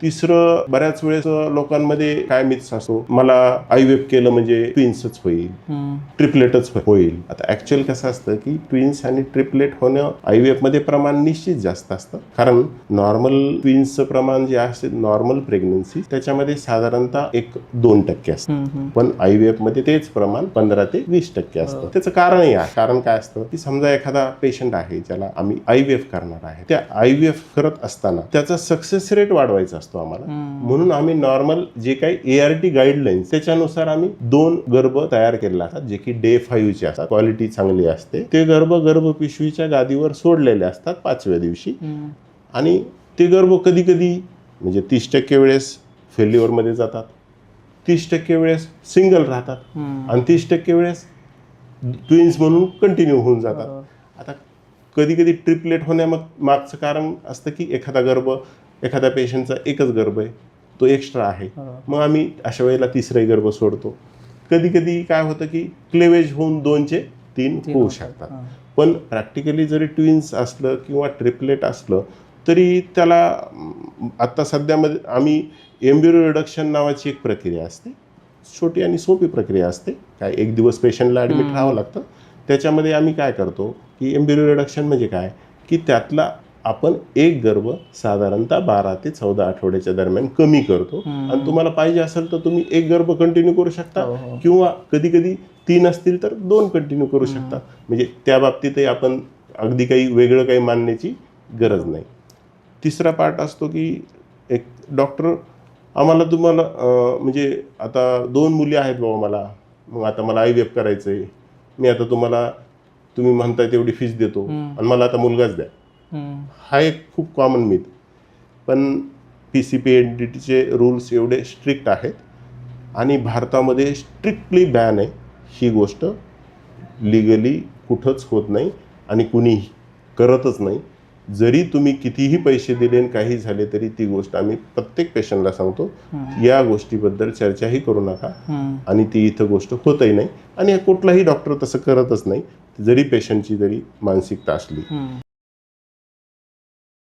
तिसरं, बऱ्याच वेळेस लोकांमध्ये काय मिथ्स असतो, मला आयव्हीएफ केलं म्हणजे ट्विन्सच होईल, ट्रिपलेटच होईल. आता ऍक्च्युअल कसं असतं की ट्विन्स आणि ट्रिपलेट होणं आयव्हीएफ मध्ये प्रमाण निश्चित जास्त असतं. कारण नॉर्मल ट्विन्सचं प्रमाण जे असते नॉर्मल प्रेग्नन्सी त्याच्यामध्ये साधारणतः 1-2% असतं, पण आयव्हीएफ मध्ये तेच प्रमाण 15 ते 20% असतं. त्याचं कारणही आहे. कारण काय असतं की समजा एखादा पेशंट आहे ज्याला आम्ही आयव्हीएफ करणार आहे, त्या आयव्हीएफ करत असताना त्याचा सक्सेस रेट वाढवायचा असतो आम्हाला. म्हणून आम्ही नॉर्मल जे काही ART गाईडलाईन्स त्याच्यानुसार आम्ही 2 गर्भ तयार केलेले असतात, जे की डे 5 चे असतात, क्वालिटी चांगली असते. ते गर्भपिशवीच्या गादीवर सोडलेले असतात 5व्या दिवशी. आणि ते गर्भ कधी कधी म्हणजे 30% वेळेस फेल्युअर मध्ये जातात, 30% वेळेस सिंगल राहतात आणि 30% वेळेस ट्विन्स म्हणून कंटिन्यू होऊन जातात. आता कधी कधी ट्रिपलेट होण्यामागचं कारण असतं की एखाद्या पेशंटचा एकच गर्भ आहे, तो एक्स्ट्रा आहे, मग आम्ही अशा वेळेला तिसराही गर्भ सोडतो. कधी कधी काय होतं की क्लेवेज होऊन 2चे 3 होऊ शकतात. पण प्रॅक्टिकली जरी ट्विन्स असलं किंवा ट्रिपलेट असलं तरी त्याला आत्ता सध्यामध्ये आम्ही एम्ब्रियो रिडक्शन नावाची एक प्रक्रिया असते, छोटी आणि सोपी प्रक्रिया असते. काय 1 दिवस पेशंटला ॲडमिट राहावं लागतं. त्याच्यामध्ये आम्ही काय करतो की एम्ब्रियो रिडक्शन म्हणजे काय की त्यातला आपण एक गर्भ साधारणतः 12 ते 14 आठवड्याच्या दरम्यान कमी करतो. आणि तुम्हाला पाहिजे असेल तर तुम्ही एक गर्भ कंटिन्यू करू शकता किंवा कधी कधी 3 असतील तर 2 कंटिन्यू करू शकता. म्हणजे त्या बाबतीतही आपण अगदी काही वेगळं काही मानण्याची गरज नाही. तिसरा पार्ट असतो की एक डॉक्टर तुम्हाला म्हणजे आता 2 मुली आहेत बाबा मला, मग आता मला IVF करायचं आहे, मी आता तुम्ही म्हणताय तेवढी फीस देतो आणि मला आता मुलगाच द्या. हा एक खूप कॉमन मिथ. पण PCPNDTचे रूल्स एवढे स्ट्रिक्ट आहेत आणि भारतामध्ये स्ट्रिक्टली बॅन आहे. ही गोष्ट लिगली कुठंच होत नाही आणि कुणीही करतच नाही. जरी तुम्ही कितीही पैसे दिले आणि काही झाले तरी ती गोष्ट आम्ही प्रत्येक पेशंटला सांगतो, या गोष्टीबद्दल चर्चाही करू नका. आणि ती इथं गोष्ट होतही नाही आणि कुठलाही डॉक्टर तसं करतच नाही, जरी पेशंटची जरी मानसिकता असली.